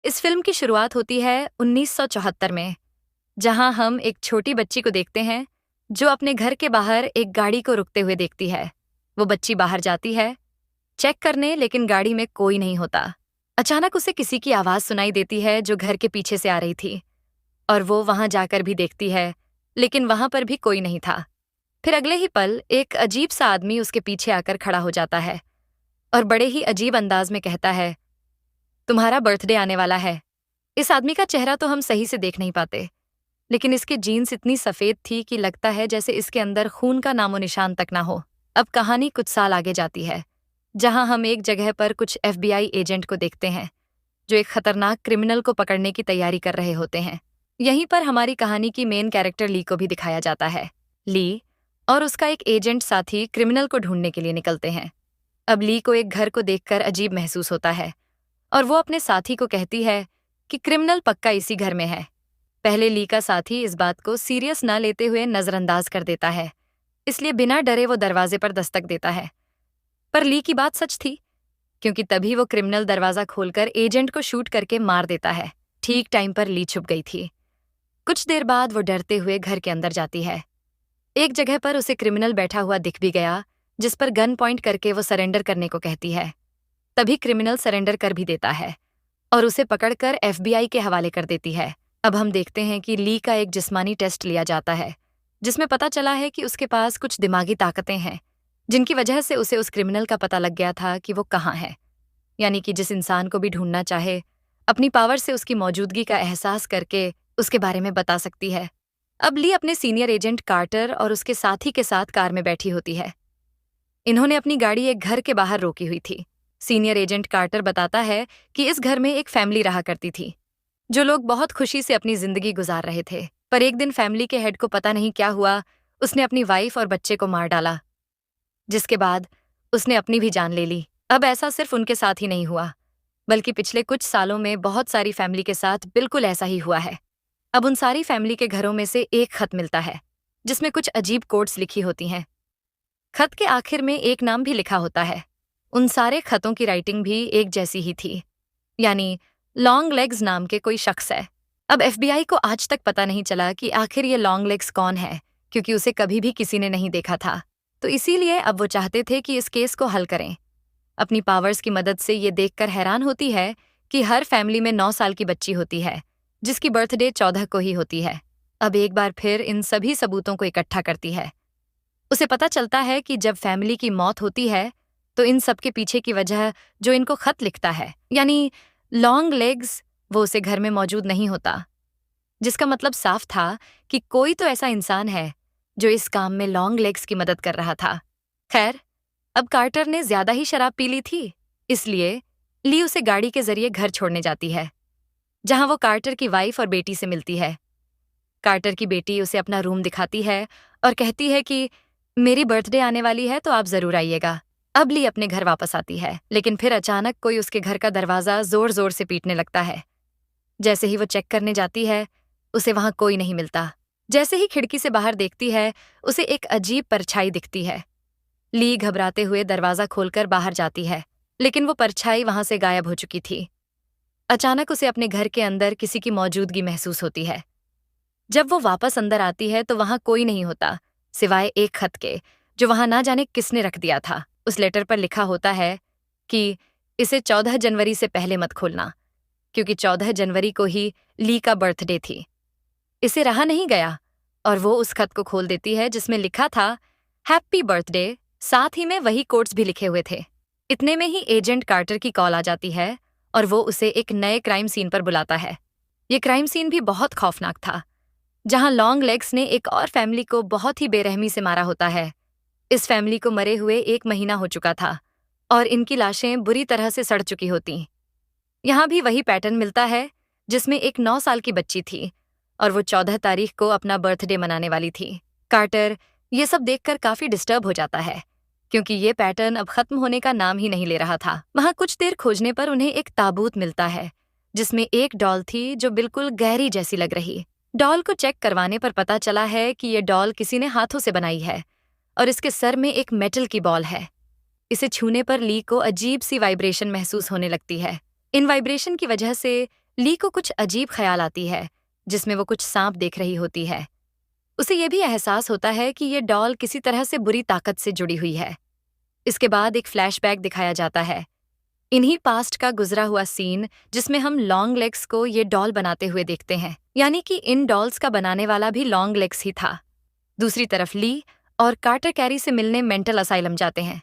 इस फिल्म की शुरुआत होती है 1974 में, जहां हम एक छोटी बच्ची को देखते हैं जो अपने घर के बाहर एक गाड़ी को रुकते हुए देखती है। वो बच्ची बाहर जाती है चेक करने, लेकिन गाड़ी में कोई नहीं होता। अचानक उसे किसी की आवाज सुनाई देती है जो घर के पीछे से आ रही थी, और वो वहां जाकर भी देखती है, लेकिन वहां पर भी कोई नहीं था। फिर अगले ही पल एक अजीब सा आदमी उसके पीछे आकर खड़ा हो जाता है और बड़े ही अजीब अंदाज में कहता है, तुम्हारा बर्थडे आने वाला है। इस आदमी का चेहरा तो हम सही से देख नहीं पाते, लेकिन इसके जीन्स इतनी सफेद थी कि लगता है जैसे इसके अंदर खून का नामो निशान तक ना हो। अब कहानी कुछ साल आगे जाती है, जहां हम एक जगह पर कुछ FBI एजेंट को देखते हैं जो एक खतरनाक क्रिमिनल को पकड़ने की तैयारी कर रहे होते हैं। यहीं पर हमारी कहानी की मेन कैरेक्टर ली को भी दिखाया जाता है। ली और उसका एक एजेंट साथी क्रिमिनल को ढूंढने के लिए निकलते हैं। अब ली को एक घर को देखकर अजीब महसूस होता है और वो अपने साथी को कहती है कि क्रिमिनल पक्का इसी घर में है। पहले ली का साथी इस बात को सीरियस न लेते हुए नजरअंदाज कर देता है, इसलिए बिना डरे वो दरवाजे पर दस्तक देता है। पर ली की बात सच थी, क्योंकि तभी वो क्रिमिनल दरवाजा खोलकर एजेंट को शूट करके मार देता है। ठीक टाइम पर ली छुप गई थी। कुछ देर बाद वो डरते हुए घर के अंदर जाती है। एक जगह पर उसे क्रिमिनल बैठा हुआ दिख भी गया, जिस पर गन पॉइंट करके वो सरेंडर करने को कहती है। तभी क्रिमिनल सरेंडर कर भी देता है और उसे पकड़कर FBI के हवाले कर देती है। अब हम देखते हैं कि ली का एक जिस्मानी टेस्ट लिया जाता है, जिसमें पता चला है कि उसके पास कुछ दिमागी ताकतें हैं, जिनकी वजह से उसे उस क्रिमिनल का पता लग गया था कि वो कहाँ है। यानी कि जिस इंसान को भी ढूंढना चाहे, अपनी पावर से उसकी मौजूदगी का एहसास करके उसके बारे में बता सकती है। अब ली अपने सीनियर एजेंट कार्टर और उसके साथी के साथ कार में बैठी होती है। इन्होंने अपनी गाड़ी एक घर के बाहर रोकी हुई थी। सीनियर एजेंट कार्टर बताता है कि इस घर में एक फैमिली रहा करती थी, जो लोग बहुत खुशी से अपनी जिंदगी गुजार रहे थे। पर एक दिन फैमिली के हेड को पता नहीं क्या हुआ, उसने अपनी वाइफ और बच्चे को मार डाला, जिसके बाद उसने अपनी भी जान ले ली। अब ऐसा सिर्फ उनके साथ ही नहीं हुआ, बल्कि पिछले कुछ सालों में बहुत सारी फैमिली के साथ बिल्कुल ऐसा ही हुआ है। अब उन सारी फैमिली के घरों में से एक खत मिलता है, जिसमें कुछ अजीब कोड्स लिखी होती हैं। खत के आखिर में एक नाम भी लिखा होता है। उन सारे खतों की राइटिंग भी एक जैसी ही थी, यानी लॉन्ग लेग्स नाम के कोई शख्स है। अब FBI को आज तक पता नहीं चला कि आखिर ये लॉन्ग लेग्स कौन है, क्योंकि उसे कभी भी किसी ने नहीं देखा था। तो इसीलिए अब वो चाहते थे कि इस केस को हल करें। अपनी पावर्स की मदद से ये देखकर हैरान होती है कि हर फैमिली में 9 साल की बच्ची होती है, जिसकी बर्थडे 14 को ही होती है। अब एक बार फिर इन सभी सबूतों को इकट्ठा करती है। उसे पता चलता है कि जब फैमिली की मौत होती है तो इन सब के पीछे की वजह जो इनको खत लिखता है, यानी लॉन्ग लेग्स, वो उसे घर में मौजूद नहीं होता। जिसका मतलब साफ था कि कोई तो ऐसा इंसान है जो इस काम में लॉन्ग लेग्स की मदद कर रहा था। खैर, अब कार्टर ने ज्यादा ही शराब पी ली थी, इसलिए ली उसे गाड़ी के जरिए घर छोड़ने जाती है, जहां वो कार्टर की वाइफ और बेटी से मिलती है। कार्टर की बेटी उसे अपना रूम दिखाती है और कहती है कि मेरी बर्थडे आने वाली है तो आप जरूर आइएगा। अब ली अपने घर वापस आती है, लेकिन फिर अचानक कोई उसके घर का दरवाजा जोर जोर से पीटने लगता है। जैसे ही वो चेक करने जाती है, उसे वहां कोई नहीं मिलता। जैसे ही खिड़की से बाहर देखती है, उसे एक अजीब परछाई दिखती है। ली घबराते हुए दरवाजा खोलकर बाहर जाती है, लेकिन वो परछाई वहां से गायब हो चुकी थी। अचानक उसे अपने घर के अंदर किसी की मौजूदगी महसूस होती है। जब वो वापस अंदर आती है तो वहां कोई नहीं होता, सिवाय एक खत के, जो वहां ना जाने किसने रख दिया था। उस लेटर पर लिखा होता है कि इसे 14 जनवरी से पहले मत खोलना, क्योंकि 14 जनवरी को ही ली का बर्थडे थी। इसे रहा नहीं गया और वो उस खत को खोल देती है जिसमें लिखा था हैप्पी बर्थडे, साथ ही में वही कोट्स भी लिखे हुए थे। इतने में ही एजेंट कार्टर की कॉल आ जाती है और वो उसे एक नए क्राइम सीन पर बुलाता है। ये क्राइम सीन भी बहुत खौफनाक था, जहां लॉन्ग लेग्स ने एक और फैमिली को बहुत ही बेरहमी से मारा होता है। इस फैमिली को मरे हुए 1 महीना हो चुका था और इनकी लाशें बुरी तरह से सड़ चुकी होती। यहाँ भी वही पैटर्न मिलता है, जिसमें एक 9 साल की बच्ची थी और वो 14 तारीख को अपना बर्थडे मनाने वाली थी। कार्टर ये सब देखकर काफी डिस्टर्ब हो जाता है, क्योंकि ये पैटर्न अब खत्म होने का नाम ही नहीं ले रहा था। वहां कुछ देर खोजने पर उन्हें एक ताबूत मिलता है, जिसमें एक डॉल थी जो बिल्कुल गहरी जैसी लग रही। डॉल को चेक करवाने पर पता चला है कि ये डॉल किसी ने हाथों से बनाई है और इसके सर में एक मेटल की बॉल है। इसे छूने पर ली को अजीब सी वाइब्रेशन महसूस होने लगती है। इन वाइब्रेशन की वजह से ली को कुछ अजीब ख्याल आती है जिसमें वो कुछ सांप देख रही होती है। उसे ये भी एहसास होता है कि ये डॉल किसी तरह से बुरी ताकत से जुड़ी हुई है। इसके बाद एक फ्लैशबैक दिखाया जाता है, इन्हीं पास्ट का गुजरा हुआ सीन जिसमें हम लॉन्ग लेग्स को ये डॉल बनाते हुए देखते हैं, यानी कि इन डॉल्स का बनाने वाला भी लॉन्ग लेग्स ही था। दूसरी तरफ ली और कार्टर कैरी से मिलने मेंटल असाइलम जाते हैं,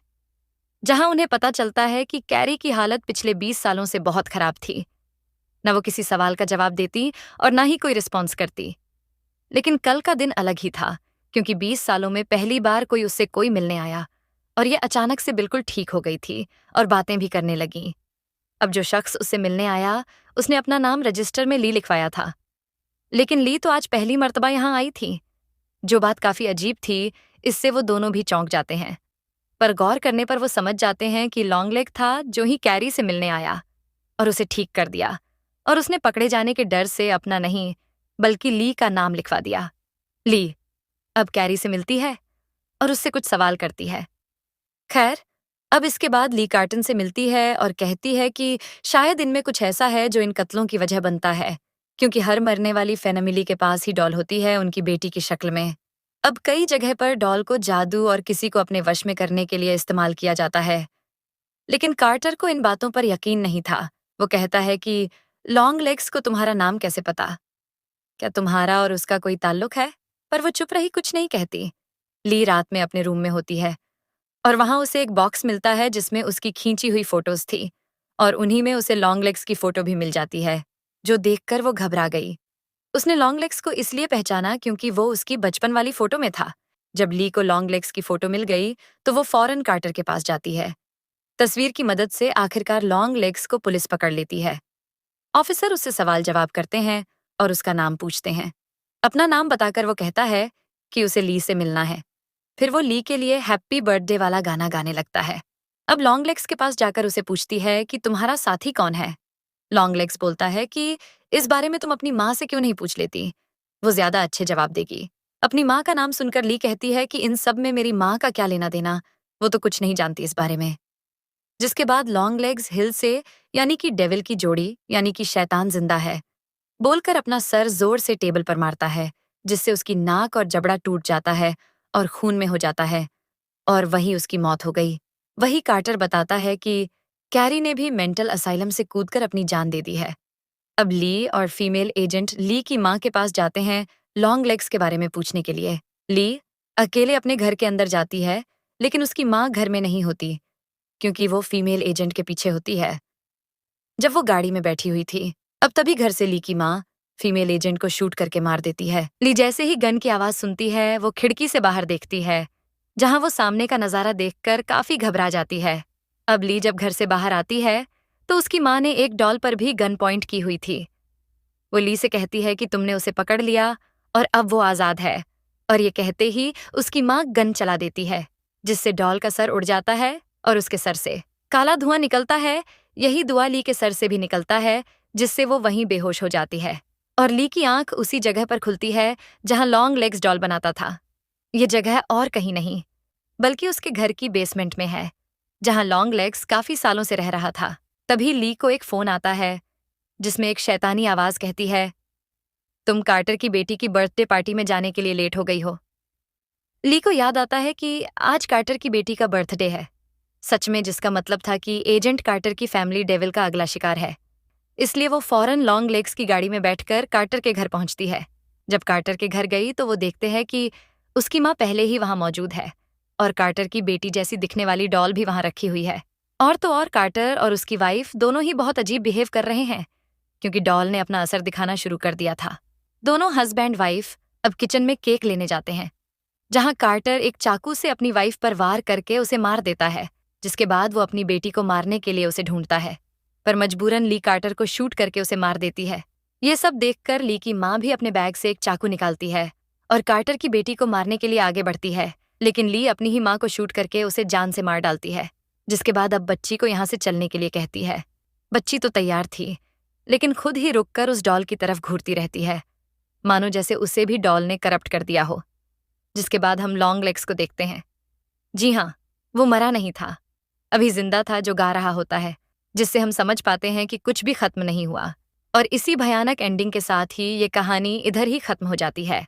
जहां उन्हें पता चलता है कि कैरी की हालत पिछले 20 सालों से बहुत खराब थी। न वो किसी सवाल का जवाब देती और ना ही कोई रिस्पॉन्स करती। लेकिन कल का दिन अलग ही था, क्योंकि 20 सालों में पहली बार कोई उससे कोई मिलने आया और ये अचानक से बिल्कुल ठीक हो गई थी और बातें भी करने लगी। अब जो शख्स उससे मिलने आया उसने अपना नाम रजिस्टर में ली लिखवाया था, लेकिन ली तो आज पहली मर्तबा यहाँ आई थी। जो बात काफी अजीब थी, इससे वो दोनों भी चौंक जाते हैं, पर गौर करने पर वो समझ जाते हैं कि लॉन्ग लेग था जो ही कैरी से मिलने आया और उसे ठीक कर दिया, और उसने पकड़े जाने के डर से अपना नहीं बल्कि ली का नाम लिखवा दिया। ली अब कैरी से मिलती है और उससे कुछ सवाल करती है। खैर, अब इसके बाद ली कार्टन से मिलती है और कहती है कि शायद इनमें कुछ ऐसा है जो इन कत्लों की वजह बनता है, क्योंकि हर मरने वाली फेनमिली के पास ही डॉल होती है उनकी बेटी की शक्ल में। अब कई जगह पर डॉल को जादू और किसी को अपने वश में करने के लिए इस्तेमाल किया जाता है, लेकिन कार्टर को इन बातों पर यकीन नहीं था। वो कहता है कि लॉन्ग लेग्स को तुम्हारा नाम कैसे पता? क्या तुम्हारा और उसका कोई ताल्लुक है? पर वो चुप रही, कुछ नहीं कहती। ली रात में अपने रूम में होती है और वहां उसे एक बॉक्स मिलता है जिसमें उसकी खींची हुई फोटोज थी, और उन्हीं में उसे लॉन्ग लेग्स की फोटो भी मिल जाती है, जो देखकर वो घबरा गई। उसने लॉन्ग लेग्स को इसलिए पहचाना क्योंकि वो उसकी बचपन वाली फोटो में था। जब ली को लॉन्ग लेग्स की फोटो मिल गई तो वो फौरन कार्टर के पास जाती है। तस्वीर की मदद से आखिरकार लॉन्ग लेग्स को पुलिस पकड़ लेती है। ऑफिसर उससे सवाल जवाब करते हैं और उसका नाम पूछते हैं। अपना नाम बताकर वो कहता है कि उसे ली से मिलना है। फिर वो ली के लिए हैप्पी बर्थडे वाला गाना गाने लगता है। अब लॉन्ग लेग्स के पास जाकर उसे पूछती है कि तुम्हारा साथी कौन है। लॉन्ग लेग्स बोलता है कि इस बारे में तुम अपनी माँ से क्यों नहीं पूछ लेती, वो ज्यादा अच्छे जवाब देगी। अपनी माँ का नाम सुनकर ली कहती है कि इन सब में मेरी माँ का क्या लेना देना, वो तो कुछ नहीं जानती इस बारे में। जिसके बाद लॉन्ग लेग्स हिल से, यानी कि डेविल की जोड़ी, यानी कि शैतान जिंदा है, बोलकर अपना सर जोर से टेबल पर मारता है, जिससे उसकी नाक और जबड़ा टूट जाता है और खून में हो जाता है, और वही उसकी मौत हो गई। वही कार्टर बताता है कि कैरी ने भी मेंटल असाइलम से कूदकर अपनी जान दे दी है। अब ली और फीमेल एजेंट ली की माँ के पास जाते हैं लॉन्ग लेग्स के बारे में पूछने के लिए। ली अकेले अपने घर के अंदर जाती है, लेकिन उसकी माँ घर में नहीं होती, क्योंकि वो फीमेल एजेंट के पीछे होती है जब वो गाड़ी में बैठी हुई थी। अब तभी घर से ली की माँ फीमेल एजेंट को शूट करके मार देती है। ली जैसे ही गन की आवाज सुनती है, वो खिड़की से बाहर देखती है, जहां वो सामने का नजारा देखकर काफी घबरा जाती है। अब ली जब घर से बाहर आती है तो उसकी माँ ने एक डॉल पर भी गन पॉइंट की हुई थी। वो ली से कहती है कि तुमने उसे पकड़ लिया और अब वो आजाद है, और ये कहते ही उसकी माँ गन चला देती है, जिससे डॉल का सर उड़ जाता है और उसके सर से काला धुआं निकलता है। यही धुआं ली के सर से भी निकलता है, जिससे वो वहीं बेहोश हो जाती है, और ली की आंख उसी जगह पर खुलती है जहां लॉन्ग लेग्स डॉल बनाता था। ये जगह और कहीं नहीं बल्कि उसके घर की बेसमेंट में है, जहां लॉन्ग लेग्स काफी सालों से रह रहा था। तभी ली को एक फोन आता है जिसमें एक शैतानी आवाज कहती है, तुम कार्टर की बेटी की बर्थडे पार्टी में जाने के लिए लेट हो गई हो। ली को याद आता है कि आज कार्टर की बेटी का बर्थडे है, सच में, जिसका मतलब था कि एजेंट कार्टर की फैमिली डेविल का अगला शिकार है। इसलिए वो फौरन लॉन्ग लेग्स की गाड़ी में बैठकर कार्टर के घर पहुंचती है। जब कार्टर के घर गई तो वो देखते हैं कि उसकी माँ पहले ही वहां मौजूद है, और कार्टर की बेटी जैसी दिखने वाली डॉल भी वहां रखी हुई है। और तो और कार्टर और उसकी वाइफ दोनों ही बहुत अजीब बिहेव कर रहे हैं, क्योंकि डॉल ने अपना असर दिखाना शुरू कर दिया था। दोनों हस्बैंड वाइफ अब किचन में केक लेने जाते हैं, जहां कार्टर एक चाकू से अपनी वाइफ पर वार करके उसे मार देता है, जिसके बाद वो अपनी बेटी को मारने के लिए उसे ढूंढता है, पर मजबूरन ली कार्टर को शूट करके उसे मार देती है। ये सब देखकर ली की माँ भी अपने बैग से एक चाकू निकालती है और कार्टर की बेटी को मारने के लिए आगे बढ़ती है, लेकिन ली अपनी ही माँ को शूट करके उसे जान से मार डालती है। जिसके बाद अब बच्ची को यहाँ से चलने के लिए कहती है। बच्ची तो तैयार थी, लेकिन खुद ही रुककर उस डॉल की तरफ घूरती रहती है, मानो जैसे उसे भी डॉल ने करप्ट कर दिया हो। जिसके बाद हम लॉन्ग लेग्स को देखते हैं। जी हाँ, वो मरा नहीं था, अभी जिंदा था, जो गा रहा होता है, जिससे हम समझ पाते हैं कि कुछ भी खत्म नहीं हुआ। और इसी भयानक एंडिंग के साथ ही ये कहानी इधर ही खत्म हो जाती है।